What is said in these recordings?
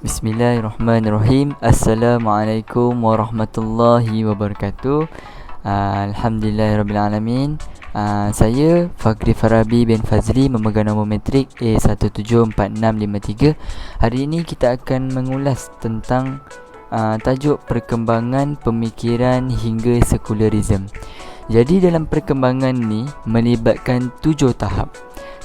Bismillahirrahmanirrahim. Assalamualaikum warahmatullahi wabarakatuh. Alhamdulillahirrabbilalamin. Saya Fakri Farabi bin Fazli, memegang nombor metrik A174653. Hari ini kita akan mengulas tentang tajuk perkembangan pemikiran hingga sekularisme. Jadi dalam perkembangan ni melibatkan 7 tahap.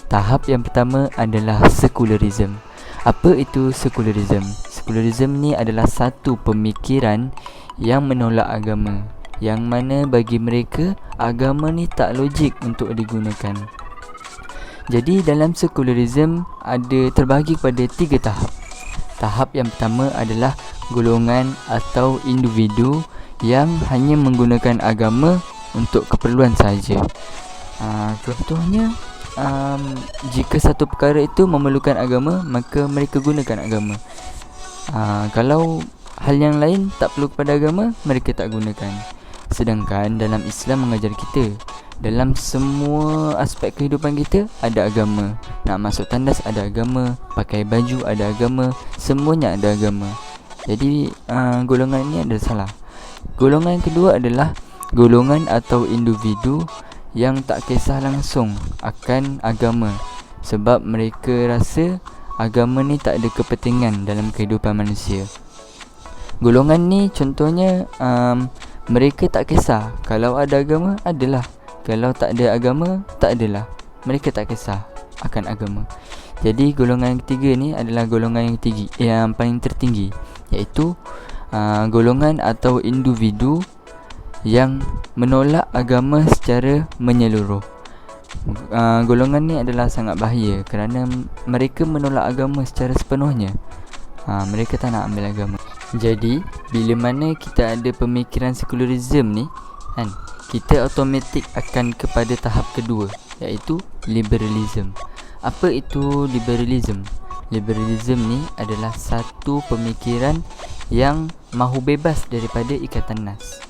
Tahap yang pertama adalah sekularisme. Apa itu sekularisme? Sekularisme ni adalah satu pemikiran yang menolak agama, yang mana bagi mereka agama ni tak logik untuk digunakan. Jadi dalam sekularisme ada terbahagi pada 3 tahap. Tahap yang pertama adalah golongan atau individu yang hanya menggunakan agama untuk keperluan sahaja. Contohnya, jika satu perkara itu memerlukan agama, maka mereka gunakan agama. Kalau hal yang lain tak perlu kepada agama, mereka tak gunakan. Sedangkan dalam Islam mengajar kita, dalam semua aspek kehidupan kita ada agama. Nak masuk tandas ada agama, pakai baju ada agama, semuanya ada agama. Jadi golongan ini adalah salah. Golongan yang kedua adalah golongan atau individu yang tak kisah langsung akan agama, sebab mereka rasa agama ni tak ada kepentingan dalam kehidupan manusia. Golongan ni contohnya, mereka tak kisah. Kalau ada agama, adalah. Kalau tak ada agama, tak adalah. Mereka tak kisah akan agama. Jadi golongan yang ketiga ni adalah golongan yang paling tertinggi, iaitu golongan atau individu yang menolak agama secara menyeluruh. Golongan ni adalah sangat bahaya kerana mereka menolak agama secara sepenuhnya. Mereka tak nak ambil agama. Jadi bila mana kita ada pemikiran sekularisme ni kan, kita automatik akan kepada tahap kedua, iaitu liberalism. Apa itu liberalism? Liberalism ni adalah satu pemikiran yang mahu bebas daripada ikatan nas.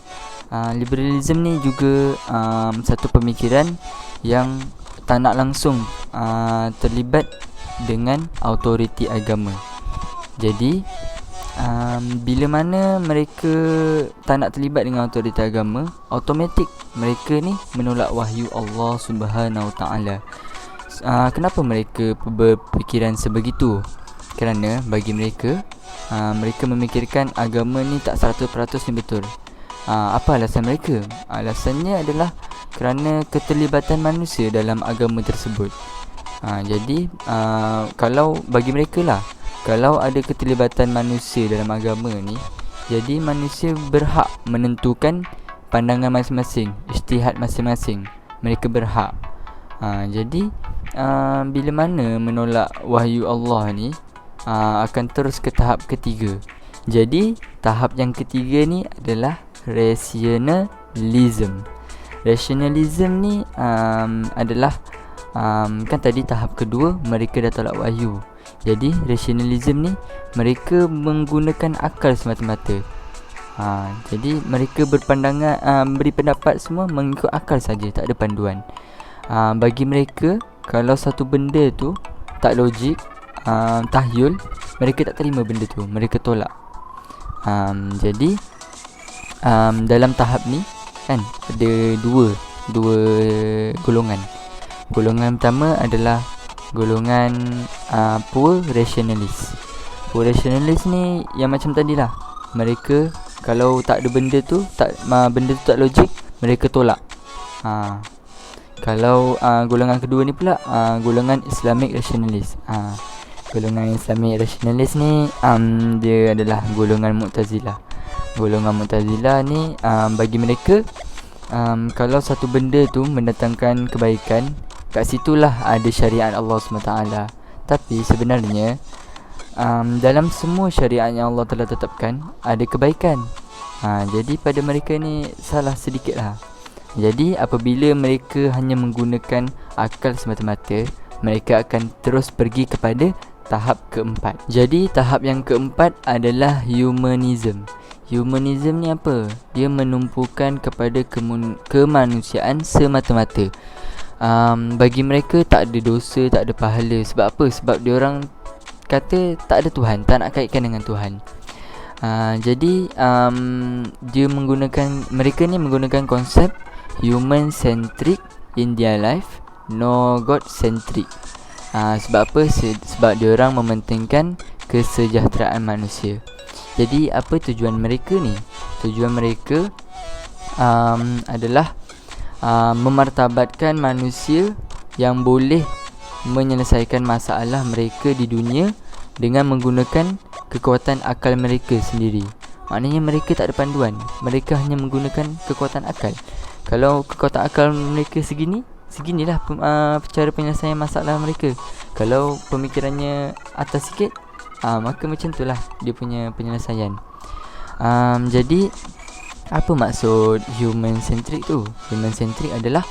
Liberalism ni juga satu pemikiran yang tak nak langsung terlibat dengan autoriti agama. Jadi bila mana mereka tak nak terlibat dengan autoriti agama, automatik mereka ni menolak wahyu Allah Subhanahu Taala. Kenapa mereka berfikiran sebegitu? Kerana bagi mereka, mereka memikirkan agama ni tak 100% ni betul. Apa alasan mereka? Alasannya adalah kerana keterlibatan manusia dalam agama tersebut. Jadi kalau bagi mereka lah, kalau ada keterlibatan manusia dalam agama ni, jadi manusia berhak menentukan pandangan masing-masing, ijtihad masing-masing. Mereka berhak. Jadi bila mana menolak wahyu Allah ni, akan terus ke tahap ketiga. Jadi tahap yang ketiga ni adalah rationalism. Rationalism ni adalah kan tadi tahap kedua mereka dah tolak wahyu. Jadi rationalism ni mereka menggunakan akal semata-mata. Jadi mereka berpandangan, beri pendapat semua mengikut akal saja, tak ada panduan. Bagi mereka, kalau satu benda tu tak logik, tahyul, mereka tak terima benda tu, mereka tolak. Jadi dalam tahap ni kan ada dua golongan. Golongan pertama adalah golongan poor rationalist. Poor rationalist ni yang macam tadilah, mereka kalau tak ada benda tu tak logik, mereka tolak. Kalau golongan kedua ni pula golongan Islamic rationalist. Golongan Islamic rationalist ni dia adalah golongan Mu'tazilah. Golongan Mu'tazilah ni bagi mereka, kalau satu benda tu mendatangkan kebaikan, kat situlah ada syariat Allah SWT. Tapi sebenarnya dalam semua syariat yang Allah telah tetapkan ada kebaikan. Jadi pada mereka ni salah sedikit lah. Jadi apabila mereka hanya menggunakan akal semata-mata, mereka akan terus pergi kepada tahap keempat. Jadi tahap yang keempat adalah humanism. Humanism ni apa? Dia menumpukan kepada kemanusiaan semata-mata. Bagi mereka tak ada dosa, tak ada pahala. Sebab apa? Sebab diorang kata tak ada Tuhan, tak nak kaitkan dengan Tuhan. Jadi mereka ni menggunakan konsep human centric in their life, no God centric. Sebab apa? Sebab dia orang mementingkan kesejahteraan manusia. Jadi apa tujuan mereka ni? Tujuan mereka adalah memartabatkan manusia yang boleh menyelesaikan masalah mereka di dunia dengan menggunakan kekuatan akal mereka sendiri. Maknanya mereka tak ada panduan, mereka hanya menggunakan kekuatan akal. Kalau kekuatan akal mereka seginilah cara penyelesaian masalah mereka. Kalau pemikirannya atas sikit, maka macam itulah dia punya penyelesaian. Jadi apa maksud human centric tu? Human centric adalah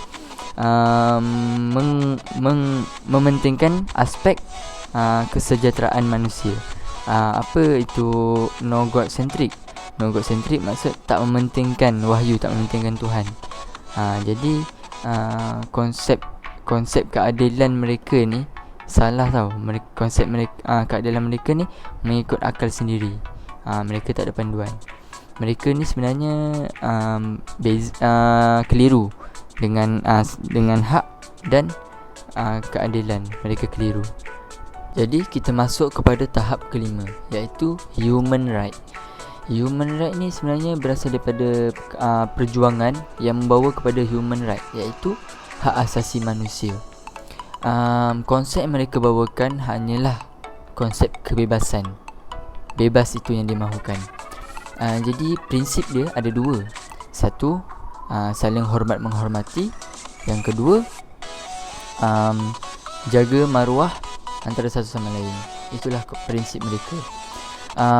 mementingkan aspek kesejahteraan manusia. Apa itu no God centric? No God centric maksud tak mementingkan wahyu, tak mementingkan Tuhan. Jadi konsep keadilan mereka ni salah tau. Konsep mereka, keadilan mereka ni mengikut akal sendiri. Mereka tak ada panduan. Mereka ni sebenarnya keliru dengan hak dan keadilan. Mereka keliru. Jadi kita masuk kepada tahap kelima, iaitu human right. Human right ni sebenarnya berasal daripada perjuangan yang membawa kepada human right, iaitu hak asasi manusia. Konsep yang mereka bawakan hanyalah konsep kebebasan. Bebas itu yang dimahukan. Jadi prinsip dia ada dua. Satu, saling hormat menghormati. Yang kedua, jaga maruah antara satu sama lain. Itulah prinsip mereka.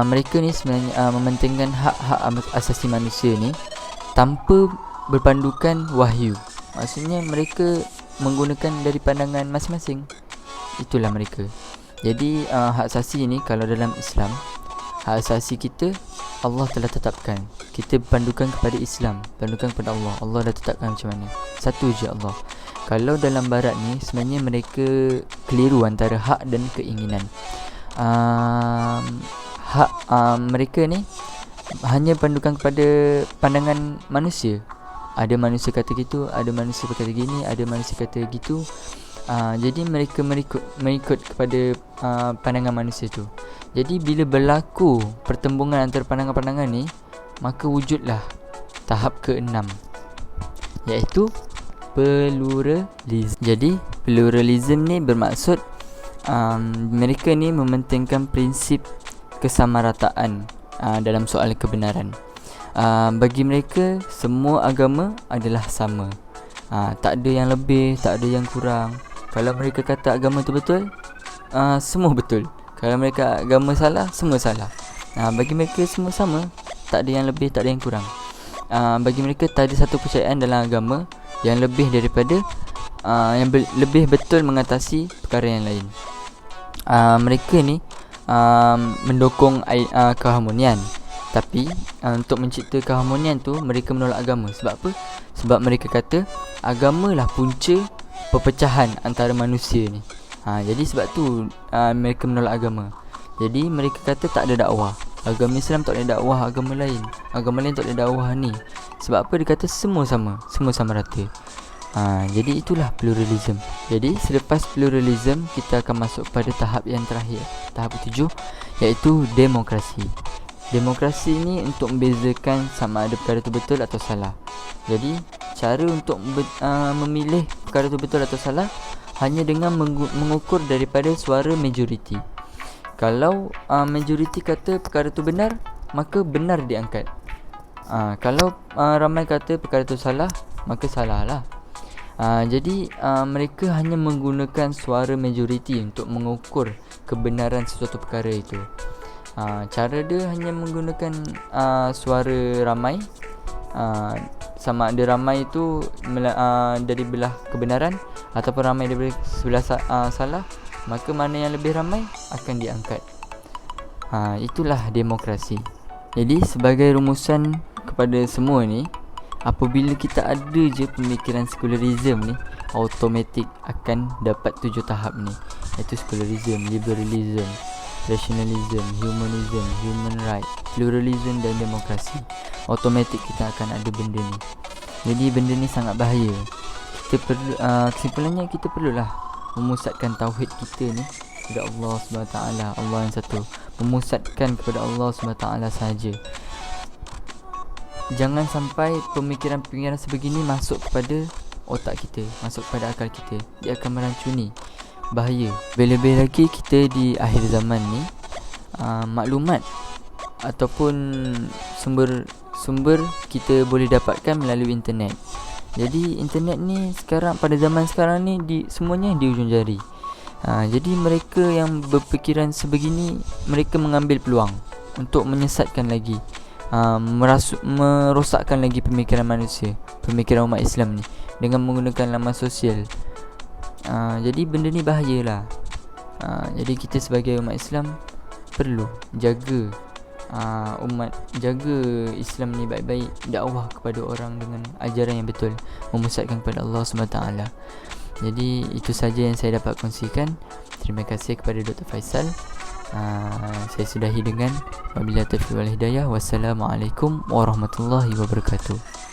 Mereka ni sebenarnya mementingkan hak-hak asasi manusia ni tanpa berpandukan wahyu. Maksudnya mereka menggunakan dari pandangan masing-masing. Itulah mereka. Jadi hak asasi ni, kalau dalam Islam, hak asasi kita Allah telah tetapkan. Kita berpandukan kepada Islam, pandukan kepada Allah. Allah dah tetapkan macam mana. Satu je Allah. Kalau dalam barat ni sebenarnya mereka keliru antara hak dan keinginan. Mereka ni hanya pandukan kepada pandangan manusia. Ada manusia kata gitu, ada manusia kata gini, ada manusia kata gitu. Jadi mereka mengikut kepada pandangan manusia tu. Jadi bila berlaku pertembungan antara pandangan-pandangan ni, maka wujudlah tahap ke-6, iaitu pluralism. Jadi pluralism ni bermaksud mereka ni mementingkan prinsip kesamarataan dalam soal kebenaran. Bagi mereka semua agama adalah sama. Tak ada yang lebih, tak ada yang kurang. Kalau mereka kata agama tu betul, semua betul. Kalau mereka agama salah, semua salah. Bagi mereka semua sama, tak ada yang lebih, tak ada yang kurang. Bagi mereka tak ada satu kepercayaan dalam agama yang lebih daripada lebih betul mengatasi perkara yang lain. Mereka ni mendukung keharmonian. Tapi untuk mencipta keharmonian tu, mereka menolak agama. Sebab apa? Sebab mereka kata agamalah punca perpecahan antara manusia ni. Jadi sebab tu mereka menolak agama. Jadi mereka kata tak ada dakwah. Agama Islam tak ada dakwah agama lain. Agama lain tak ada dakwah ni. Sebab apa? Dia kata semua sama, semua sama rata. Jadi itulah pluralism. Jadi selepas pluralism, kita akan masuk pada tahap yang terakhir, tahap ke-7, iaitu demokrasi. Demokrasi ni untuk membezakan sama ada perkara tu betul atau salah. Jadi cara untuk memilih perkara tu betul atau salah hanya dengan mengukur daripada suara majoriti. Kalau majoriti kata perkara tu benar, maka benar diangkat. Kalau ramai kata perkara tu salah, maka salah lah. Jadi mereka hanya menggunakan suara majoriti untuk mengukur kebenaran sesuatu perkara itu. Cara dia hanya menggunakan suara ramai. Sama ada ramai itu dari belah kebenaran ataupun ramai dari sebelah salah, maka mana yang lebih ramai akan diangkat. Itulah demokrasi. Jadi sebagai rumusan kepada semua ni, apabila kita ada je pemikiran sekularisme ni, automatik akan dapat 7 tahap ni, iaitu sekularisme, liberalism, rationalism, humanism, human right, pluralism dan demokrasi. Automatik kita akan ada benda ni. Jadi benda ni sangat bahaya. Kita perlu kesimpulannya kita perlulah memusatkan tauhid kita ni kepada Allah SWT, Allah yang satu. Memusatkan kepada Allah SWT sahaja. Jangan sampai pemikiran-pemikiran sebegini masuk kepada otak kita, masuk kepada akal kita. Dia akan meracuni. Bahaya. Lebih-lebih lagi kita di akhir zaman ni, maklumat ataupun sumber kita boleh dapatkan melalui internet. Jadi internet ni sekarang, pada zaman sekarang ni, semuanya di ujung jari. Jadi mereka yang berfikiran sebegini, mereka mengambil peluang untuk menyesatkan lagi, merosakkan lagi pemikiran manusia, pemikiran umat Islam ni, dengan menggunakan laman sosial. Jadi benda ni bahayalah. Jadi kita sebagai umat Islam perlu jaga jaga Islam ni baik-baik, dakwah kepada orang dengan ajaran yang betul, memusatkan kepada Allah SWT. Jadi itu saja yang saya dapat kongsikan. Terima kasih kepada Dr. Faisal. Saya sudahi dengan wabillahi taufiq wal hidayah. Wassalamualaikum warahmatullahi wabarakatuh.